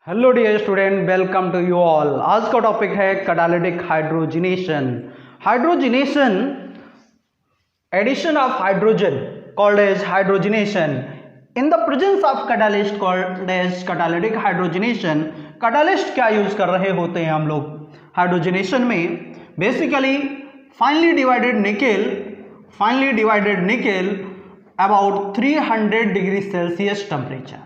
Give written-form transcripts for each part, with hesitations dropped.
Hello dear student, welcome to you all. आज का topic है catalytic hydrogenation. Hydrogenation, addition of hydrogen called as hydrogenation in the presence of catalyst called as catalytic hydrogenation. Catalyst क्या use कर रहे होते हैं हम लोग हाइड्रोजनेशन में? Basically finely divided nickel about 300 degree Celsius temperature.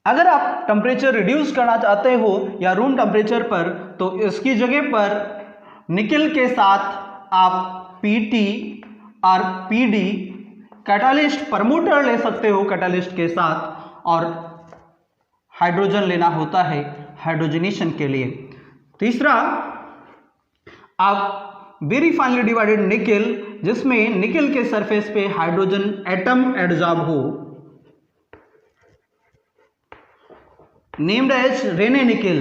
अगर आप टेम्परेचर रिड्यूस करना चाहते हो या रूम टेम्परेचर पर, तो इसकी जगह पर निकेल के साथ आप पीटी और पीडी कैटालिस्ट प्रमोटर ले सकते हो कैटालिस्ट के साथ, और हाइड्रोजन लेना होता है हाइड्रोजनेशन के लिए। तीसरा, आप वेरी फाइनली डिवाइडेड निकेल, जिसमें निकेल के सरफेस पे हाइड्रोजन एटम एडजॉर्ब हो, नेम्ड एज रेने निकेल।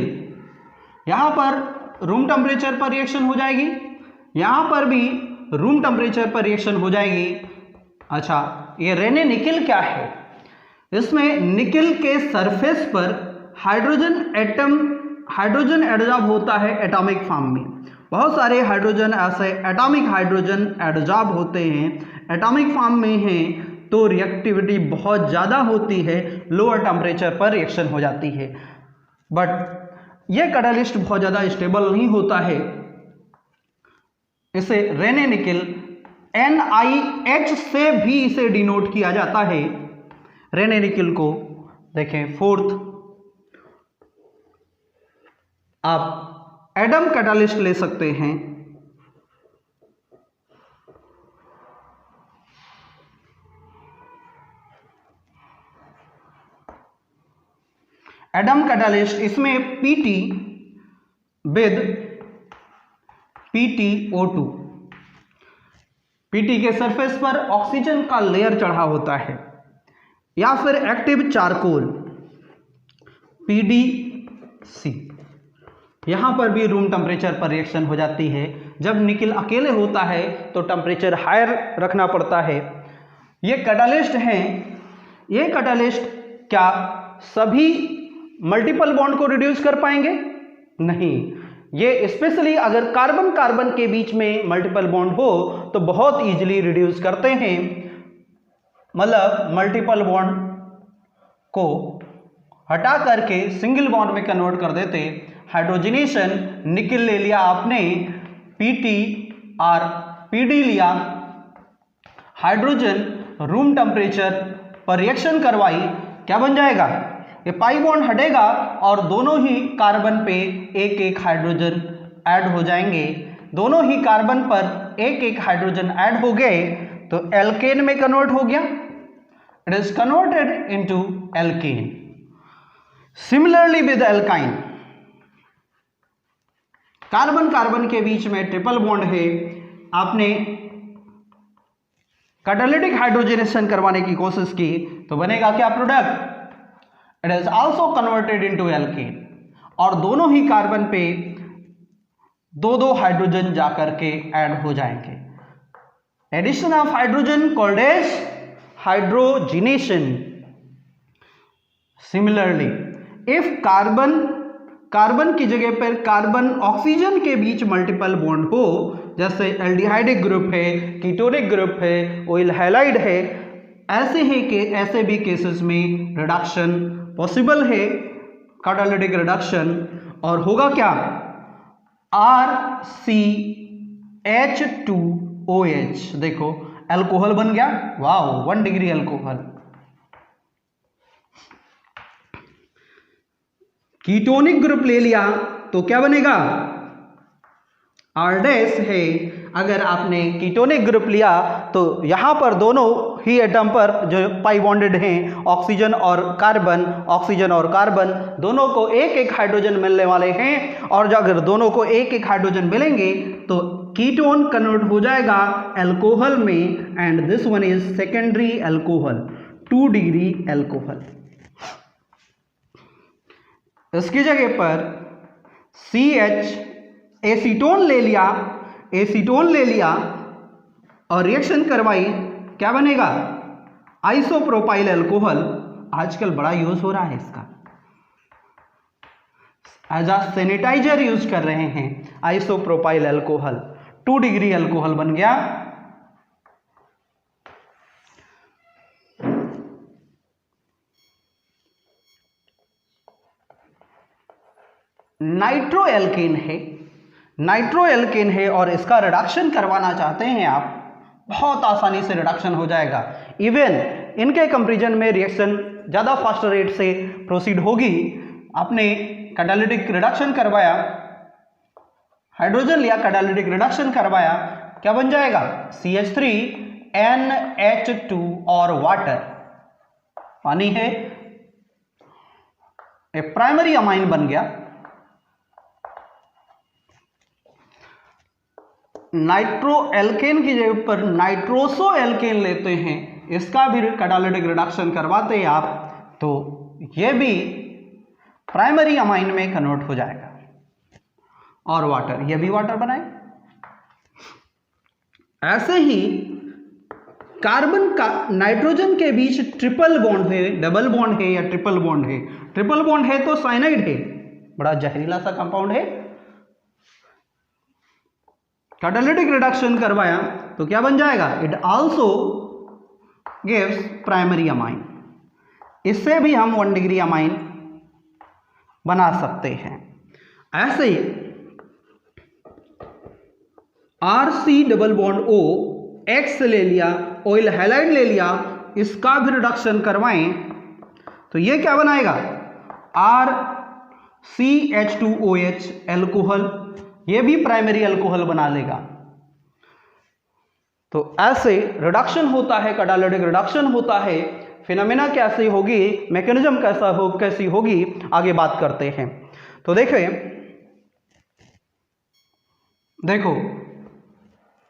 यहां पर रूम टेम्परेचर पर रिएक्शन हो जाएगी, यहां पर भी रूम टेम्परेचर पर रिएक्शन हो जाएगी। अच्छा, ये रेने निकेल क्या है? इसमें निकेल के सरफेस पर हाइड्रोजन एडजॉर्ब होता है एटॉमिक फॉर्म में। बहुत सारे हाइड्रोजन ऐसे एटॉमिक हाइड्रोजन एडजॉर्ब होते हैं, एटॉमिक फॉर्म में हैं, तो रिएक्टिविटी बहुत ज़्यादा होती है, लोअर टेम्परेचर पर रिएक्शन हो जाती है। बट यह कैटालिस्ट बहुत ज़्यादा स्टेबल नहीं होता है, इसे रेने निकेल NiH से भी इसे डिनोट किया जाता है। रेने निकेल को देखें। फोर्थ, आप एडम कैटालिस्ट ले सकते हैं। एडम कैटालिस्ट, इसमें पीटी विद PtO2, पीटी के सरफेस पर ऑक्सीजन का लेयर चढ़ा होता है, या फिर एक्टिव चारकोल PdC। यहां पर भी रूम टेम्परेचर पर रिएक्शन हो जाती है। जब निकेल अकेले होता है तो टेम्परेचर हायर रखना पड़ता है। ये कैटालिस्ट हैं। ये कैटालिस्ट क्या सभी मल्टीपल बॉन्ड को रिड्यूस कर पाएंगे? नहीं। ये स्पेशली अगर कार्बन कार्बन के बीच में मल्टीपल बॉन्ड हो तो बहुत इजीली रिड्यूस करते हैं, मतलब मल्टीपल बॉन्ड को हटा करके सिंगल बॉन्ड में कन्वर्ट कर देते। हाइड्रोजनेशन, निकेल ले लिया आपने, पीटी और पीडी लिया, हाइड्रोजन रूम टेम्परेचर पर रिएक्शन करवाई, क्या बन जाएगा? ये पाई बॉन्ड हटेगा और दोनों ही कार्बन पे एक एक हाइड्रोजन ऐड हो जाएंगे। दोनों ही कार्बन पर एक एक हाइड्रोजन ऐड हो गए तो एल्केन में कन्वर्ट हो गया। It is converted into alkane. Similarly with alkyne, carbon carbon के बीच में ट्रिपल बॉन्ड है, आपने कैटालिटिक हाइड्रोजनेशन करवाने की कोशिश की तो बनेगा क्या product? It is also converted into alkane, और दोनों ही कार्बन पे दो दो हाइड्रोजन जाकर के ऐड हो जाएंगे। Addition of hydrogen called as hydrogenation. Similarly, if carbon की जगह पर कार्बन ऑक्सीजन के बीच मल्टीपल बॉन्ड हो, जैसे एल्डिहाइडिक ग्रुप है, कीटोनिक ग्रुप है, ऑयल हैलाइड है, ऐसे भी केसेस में रिडक्शन पॉसिबल है, कैटालिटिक रिडक्शन। और होगा क्या? RCH2OH, देखो अल्कोहल बन गया। Wow, 1 degree alcohol. Ketonic group ले लिया तो क्या बनेगा? R- है। अगर आपने कीटोनिक ग्रुप लिया तो यहां पर दोनों ही एटम पर जो पाई बॉन्डेड हैं, ऑक्सीजन और कार्बन दोनों को एक एक हाइड्रोजन मिलने वाले हैं, और अगर दोनों को एक एक हाइड्रोजन मिलेंगे तो कीटोन कन्वर्ट हो जाएगा अल्कोहल में, and this one is secondary alcohol, 2 degree alcohol. इसकी जगह पर CH एसीटोन ले लिया और रिएक्शन करवाई, क्या बनेगा? Isopropyl alcohol. आजकल बड़ा यूज हो रहा है इसका। एज अ सैनिटाइजर यूज कर रहे हैं आइसोप्रोपाइल अल्कोहल, 2 डिग्री अल्कोहल बन गया। नाइट्रो एल्केन है और इसका रिडक्शन करवाना चाहते हैं आप, बहुत आसानी से रिडक्शन हो जाएगा। इवन इनके कंपैरिजन में रिएक्शन ज़्यादा फास्टर रेट से प्रोसीड होगी। आपने कैटालिटिक रिडक्शन करवाया, हाइड्रोजन लिया, कैटालिटिक रिडक्शन करवाया, क्या बन जाएगा? CH3NH2 और वाटर, पानी है, एक प्राइमरी अमाइन बन गया। नाइट्रो एल्केन की जगह पर नाइट्रोसो एल्केन लेते हैं, इसका भी कैटालिटिक रिडक्शन करवाते हैं आप, तो ये भी प्राइमरी अमाइन में कन्वर्ट हो जाएगा। और वाटर, ये भी वाटर बनाए। ऐसे ही कार्बन का नाइट्रोजन के बीच ट्रिपल बॉन्ड है, डबल बॉन्ड है या ट्रिपल बॉन्ड है। ट्रिपल बॉन्ड है तो साइनाइड है, बड़ा जहरीला सा कंपाउंड है। कैटालिटिक रिडक्शन करवाया तो क्या बन जाएगा? It also gives primary amine. इससे भी हम 1 डिग्री अमाइन बना सकते हैं। ऐसे ही RC double bond O X ले लिया, ऑयल हैलाइड ले लिया, इसका भी रिडक्शन करवाएं तो ये क्या बनाएगा? RCH2OH अल्कोहल, ये भी प्राइमरी अल्कोहल बना लेगा। तो ऐसे रिडक्शन होता है, कैटालिटिक रिडक्शन होता है। फिनोमेना कैसी होगी, मैकेनिज्म कैसी होगी, आगे बात करते हैं। तो देखो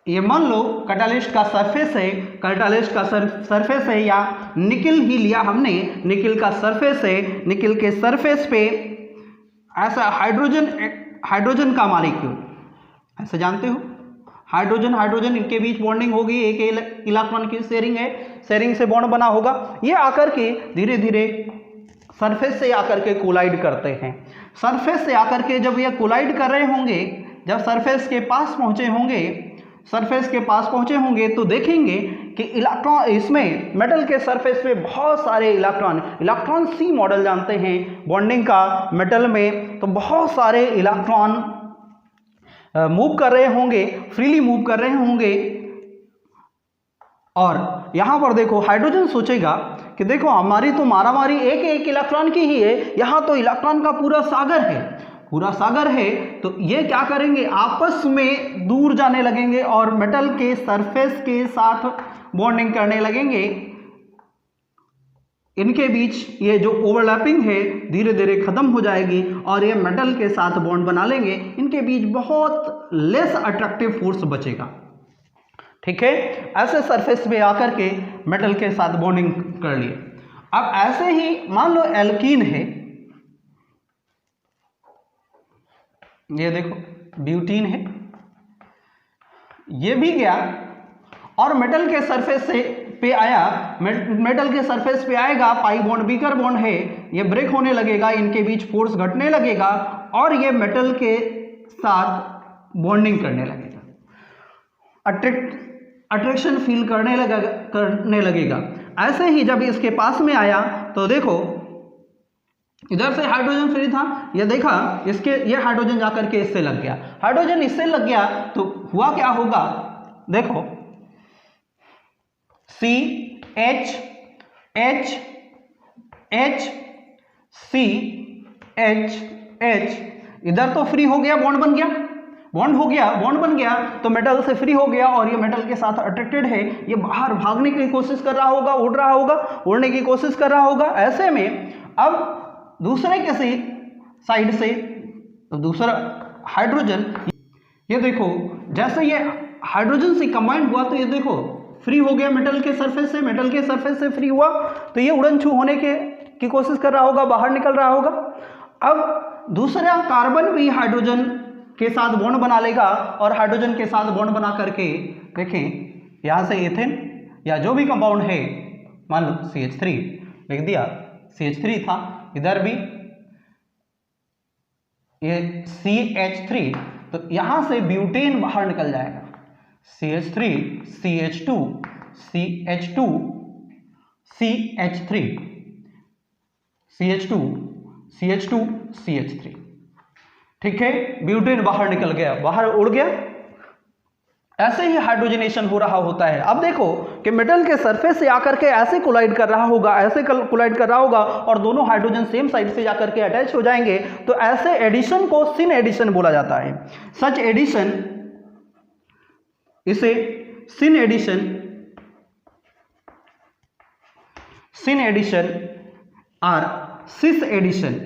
ये मान लो कैटालिस्ट का सरफेस है, कैटालिस्ट का सरफेस है, या निकिल ही लिया हमने, निकिल का सरफेस है, निकिल के सरफेस पे ऐसा हाइड्रोजन का मॉलिक्यूल, ऐसे जानते हो, हाइड्रोजन इनके बीच बॉन्डिंग होगी, एक इलेक्ट्रॉन की शेयरिंग है, शेयरिंग से बॉन्ड बना होगा। ये आकर के धीरे धीरे सरफेस से आकर के कोलाइड करते हैं। सरफेस से आकर के जब ये कोलाइड कर रहे होंगे, जब सरफेस के पास पहुंचे होंगे तो देखेंगे कि इलेक्ट्रॉन, इसमें मेटल के सरफेस पे बहुत सारे इलेक्ट्रॉन सी मॉडल जानते हैं बॉन्डिंग का मेटल में, तो बहुत सारे इलेक्ट्रॉन मूव कर रहे होंगे, फ्रीली मूव कर रहे होंगे। और यहां पर देखो हाइड्रोजन सोचेगा कि देखो हमारी तो मारामारी एक इलेक्ट्रॉन की ही है, यहां तो इलेक्ट्रॉन का पूरा सागर है, तो ये क्या करेंगे? आपस में दूर जाने लगेंगे और मेटल के सरफेस के साथ बॉन्डिंग करने लगेंगे। इनके बीच ये जो ओवरलैपिंग है धीरे धीरे खत्म हो जाएगी और ये मेटल के साथ बॉन्ड बना लेंगे। इनके बीच बहुत लेस अट्रैक्टिव फोर्स बचेगा। ठीक है, ऐसे सरफेस पे आकर के मेटल के साथ बॉन्डिंग कर लिए। अब ऐसे ही मान लो एल्कीन है, ये देखो ब्यूटीन है, ये भी गया और मेटल के सरफेस पे आया, मेटल के सरफेस पे आएगा, पाई बॉन्ड बीकर बॉन्ड है, ये ब्रेक होने लगेगा, इनके बीच फोर्स घटने लगेगा और ये मेटल के साथ बॉन्डिंग करने लगेगा, अट्रैक्शन फील करने लगेगा। ऐसे ही जब इसके पास में आया तो देखो इधर से हाइड्रोजन फ्री था, ये देखा ये हाइड्रोजन जाकर के इससे लग गया, हाइड्रोजन इससे लग गया तो हुआ क्या होगा? देखो CH इधर तो फ्री हो गया, बॉन्ड बन गया तो मेटल से फ्री हो गया और ये मेटल के साथ अट्रैक्टेड है, ये बाहर भागने की कोशिश कर रहा होगा, उड़ने की कोशिश कर रहा होगा। ऐसे में अब दूसरे किसी साइड से तो दूसरा हाइड्रोजन, ये देखो जैसे ये हाइड्रोजन से कंबाइंड हुआ तो ये देखो फ्री हो गया मेटल के सरफेस से फ्री हुआ, तो ये उड़न छू होने की कोशिश कर रहा होगा, बाहर निकल रहा होगा। अब दूसरा कार्बन भी हाइड्रोजन के साथ बॉन्ड बना लेगा और हाइड्रोजन के साथ बॉन्ड बना करके देखें यहां से एथेन या जो भी कंपाउंड है, मान लो CH3 लिख दिया, CH3 था, इधर भी ये CH3, तो यहां से ब्यूटेन बाहर निकल जाएगा, CH3 CH2 CH2 CH3 CH2 CH2 CH3, ठीक है, ब्यूटेन बाहर निकल गया, बाहर उड़ गया। ऐसे ही हाइड्रोजनेशन हो रहा होता है। अब देखो कि मेटल के सरफेस से आकर के ऐसे कोलाइड कर रहा होगा, ऐसे कोलाइड कर रहा होगा, और दोनों हाइड्रोजन सेम साइड से जाकर के अटैच हो जाएंगे, तो ऐसे एडिशन को सिन एडिशन बोला जाता है। सच एडिशन, इसे सिन एडिशन और सिस एडिशन,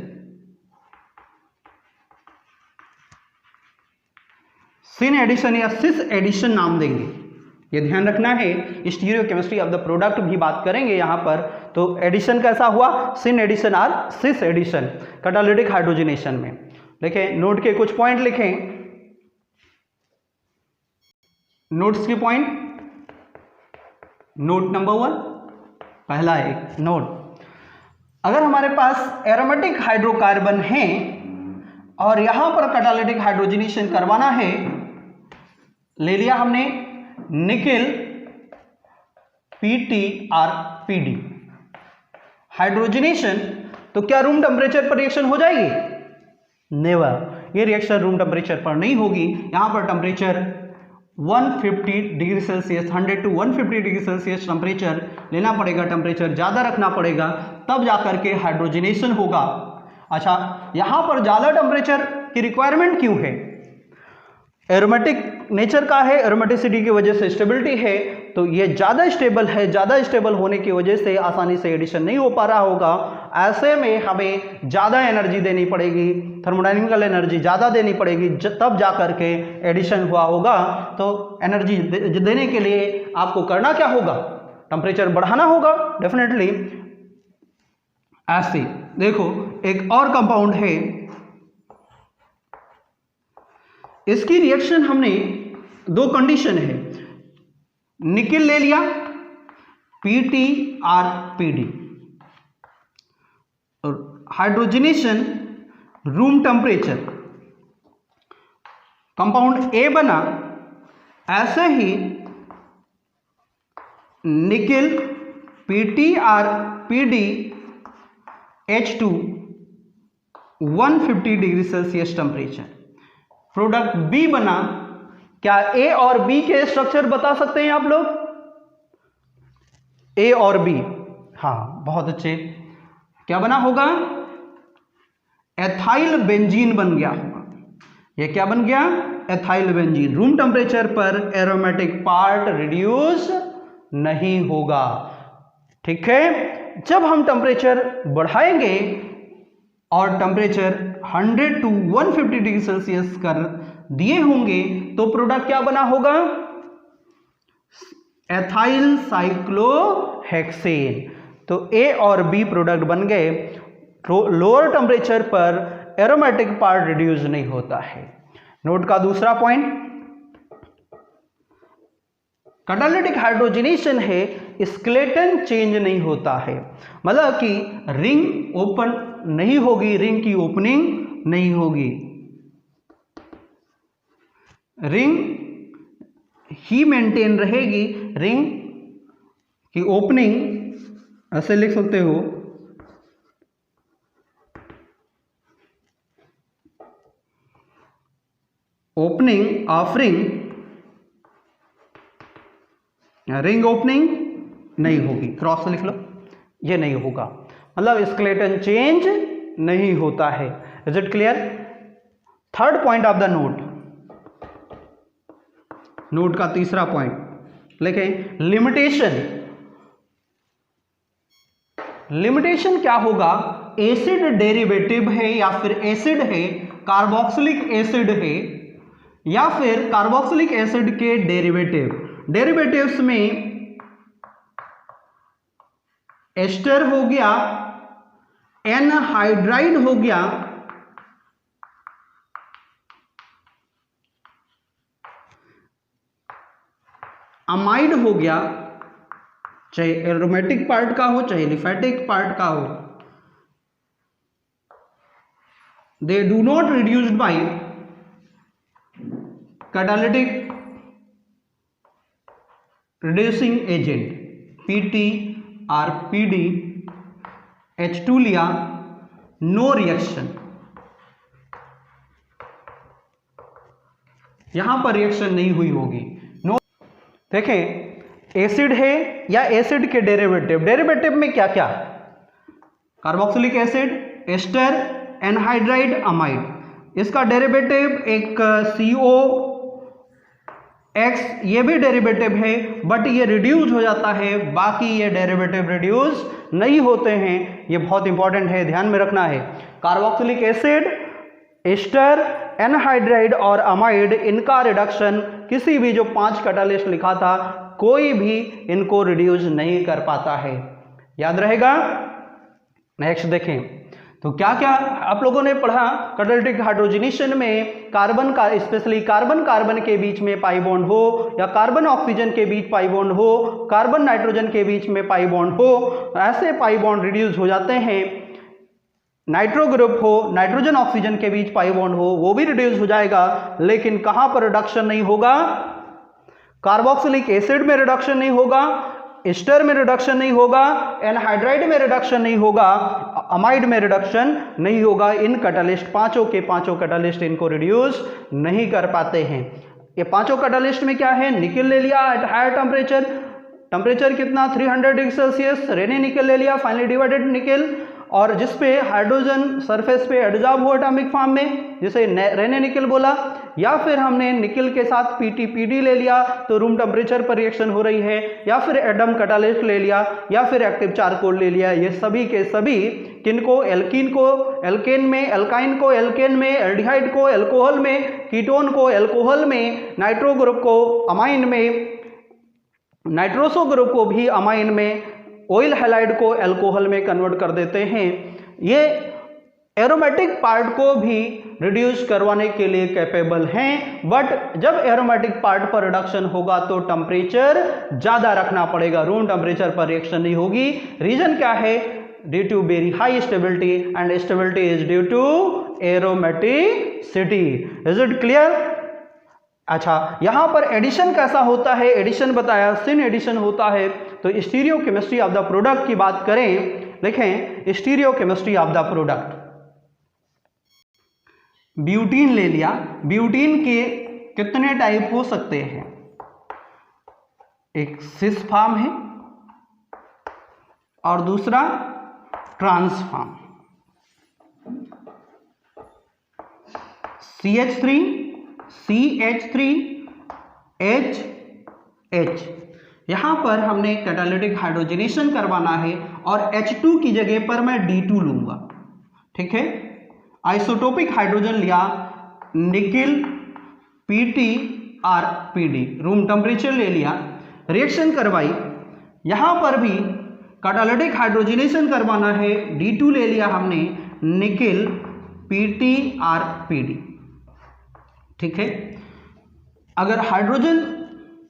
सिन एडिशन या सिस एडिशन नाम देंगे। ये ध्यान रखना है, स्टीरियोकेमिस्ट्री ऑफ द प्रोडक्ट भी बात करेंगे यहां पर। तो एडिशन कैसा हुआ, सिन एडिशन और सिस एडिशन कैटालिटिक हाइड्रोजनेशन में। देखें नोट के कुछ पॉइंट लिखें, नोट्स के पॉइंट। नोट नंबर 1, पहला एक नोट, अगर हमारे पास एरोमेटिक हाइड्रोकार्बन है और यहां पर कैटालिटिक हाइड्रोजनेशन करवाना है, ले लिया हमने निकेल Pt और Pd, हाइड्रोजनेशन, तो क्या रूम टेम्परेचर पर रिएक्शन हो जाएगी? नेवर, ये रिएक्शन रूम टेम्परेचर पर नहीं होगी। यहां पर temperature 150 degree Celsius, 100 to 150 degree Celsius temperature लेना पड़ेगा, टेम्परेचर ज़्यादा रखना पड़ेगा, तब जाकर के हाइड्रोजनेशन होगा। अच्छा, यहाँ पर ज़्यादा टेम्परेचर की रिक्वायरमेंट क्यों है? एरोमेटिक नेचर का है, एरोमेटिसिटी की वजह से स्टेबिलिटी है, तो ये ज़्यादा स्टेबल है, ज़्यादा स्टेबल होने की वजह से आसानी से एडिशन नहीं हो पा रहा होगा। ऐसे में हमें ज़्यादा एनर्जी देनी पड़ेगी, थर्मोडायनेमिकल एनर्जी ज़्यादा देनी पड़ेगी, तब जा कर के एडिशन हुआ होगा। तो एनर्जी देने के लिए आपको करना क्या होगा? टेम्परेचर बढ़ाना होगा डेफिनेटली। ऐसे देखो एक और कंपाउंड है, इसकी रिएक्शन हमने दो कंडीशन है, निकेल ले लिया Pt और Pd, और hydrogenation room temperature, compound A बना, ऐसे ही निकेल Pt और Pd H2 150 degree Celsius temperature, product B बना। क्या A और B के स्ट्रक्चर बता सकते हैं आप लोग? A और B, हाँ बहुत अच्छे, क्या बना होगा? एथाइल बेंजीन बन गया होगा। ये क्या बन गया? Ethyl benzene. रूम टेम्परेचर पर एरोमेटिक पार्ट रिड्यूस नहीं होगा, ठीक है। जब हम टेम्परेचर बढ़ाएंगे और टेम्परेचर 100 to 150 डिग्री सेल्सियस कर दिए होंगे, तो प्रोडक्ट क्या बना होगा? Ethyl cyclohexane. तो A और B प्रोडक्ट बन गए। लोअर टेम्परेचर पर एरोमेटिक पार्ट रिड्यूस नहीं होता है। नोट का दूसरा पॉइंट, कैटालिटिक हाइड्रोजनेशन है, स्केलेटन चेंज नहीं होता है, मतलब कि रिंग ओपन नहीं होगी, रिंग की ओपनिंग नहीं होगी, रिंग ही मेंटेन रहेगी। रिंग की ओपनिंग ऐसे लिख सकते हो, opening of ring, ring opening नहीं होगी, क्रॉस लिख लो, ये नहीं होगा, मतलब स्केलेटन चेंज नहीं होता है। Is it clear? Third point of the note, note का तीसरा पॉइंट लिखें, लिमिटेशन। लिमिटेशन क्या होगा? एसिड डेरिवेटिव है या फिर एसिड है, कार्बोक्सिलिक एसिड है या फिर कार्बोक्सिलिक एसिड के डेरिवेटिव। डेरिवेटिव्स में एस्टर हो गया, एनहाइड्राइड हो गया, अमाइड हो गया, चाहे एरोमेटिक पार्ट का हो चाहे लिफेटिक पार्ट का हो, they do not reduced by catalytic reducing agent PT or PD, H2 लिया, नो रिएक्शन, यहां पर रिएक्शन नहीं हुई होगी, नो। देखें एसिड है या एसिड के डेरिवेटिव में क्या क्या, carboxylic acid, ester, anhydride, amide, इसका डेरिवेटिव एक COX, ये भी डेरिवेटिव है बट ये रिड्यूस हो जाता है, बाकी ये डेरिवेटिव रिड्यूस नहीं होते हैं। ये बहुत इंपॉर्टेंट है, ध्यान में रखना है। कार्बोक्सिलिक एसिड, एस्टर, एनहाइड्राइड और अमाइड, इनका रिडक्शन किसी भी जो 5 कैटालिस्ट लिखा था कोई भी इनको रिड्यूस नहीं कर पाता है, याद रहेगा। नेक्स्ट देखें तो क्या क्या आप लोगों ने पढ़ा कैटालिटिक हाइड्रोजनेशन में, कार्बन का स्पेशली कार्बन कार्बन के बीच में पाई बॉन्ड हो या कार्बन ऑक्सीजन के बीच पाई बॉन्ड हो, कार्बन नाइट्रोजन के बीच में पाई बॉन्ड हो, ऐसे पाई बॉन्ड रिड्यूस हो जाते हैं। नाइट्रो ग्रुप हो, नाइट्रोजन ऑक्सीजन के बीच पाई बॉन्ड हो, वो भी रिड्यूस हो जाएगा, लेकिन कहां पर रिडक्शन नहीं होगा, कार्बोक्सिलिक एसिड में रिडक्शन नहीं होगा, एस्टर में रिडक्शन नहीं होगा, एनहाइड्राइड में रिडक्शन नहीं होगा, अमाइड में रिडक्शन नहीं होगा। इन कैटालिस्ट पांचों के पांचों कैटालिस्ट इनको रिड्यूस नहीं कर पाते हैं। ये पांचों कैटालिस्ट में क्या है, निकल ले लिया एट हायर टेम्परेचर कितना 300 डिग्री सेल्सियस, रेने निकल ले लिया, फाइनली डिवाइडेड निकल, और जिसपे हाइड्रोजन सरफेस पे एडजॉर्ब हो एटॉमिक फॉर्म में, जिसे रेने निकल बोला, या फिर हमने निकल के साथ पीडी ले लिया तो रूम टेम्परेचर पर रिएक्शन हो रही है, या फिर एडम कैटालिस्ट ले लिया, या फिर एक्टिव चारकोल ले लिया। ये सभी के सभी किनको, एल्कीन को एल्केन में, एल्काइन को एल्केन में, एल्डिहाइड को एल्कोहल में, कीटोन को एल्कोहल में, नाइट्रो ग्रुप को अमाइन में, नाइट्रोसो ग्रुप को भी अमाइन में, ऑयल हैलाइड को एल्कोहल में कन्वर्ट कर देते हैं। ये एरोमेटिक पार्ट को भी रिड्यूस करवाने के लिए कैपेबल हैं, बट जब एरोमेटिक पार्ट पर रिडक्शन होगा तो टेम्परेचर ज़्यादा रखना पड़ेगा, रूम टेम्परेचर पर रिएक्शन नहीं होगी। रीजन क्या है, due to very high stability, and stability is due to aromaticity. Is it clear? अच्छा, यहां पर एडिशन कैसा होता है, एडिशन बताया, सिन एडिशन होता है। तो स्टीरियोकेमिस्ट्री ऑफ द प्रोडक्ट की बात करें, देखें stereochemistry of the product, butene ले लिया, ब्यूटीन के कितने टाइप हो सकते हैं, एक सिस फॉर्म है और दूसरा trans form, CH3, CH3, HH। यहां पर हमने कैटालिटिक हाइड्रोजनेशन करवाना है और H2 की जगह पर मैं D2 लूंगा, ठीक है। आइसोटोपिक हाइड्रोजन लिया, निकिल, PT और PD, रूम टेम्परेचर ले लिया, रिएक्शन करवाई। यहां पर भी कैटालिटिक हाइड्रोजनेशन करवाना है, D2 ले लिया हमने, निकिल, PT और PD, ठीक है। अगर हाइड्रोजन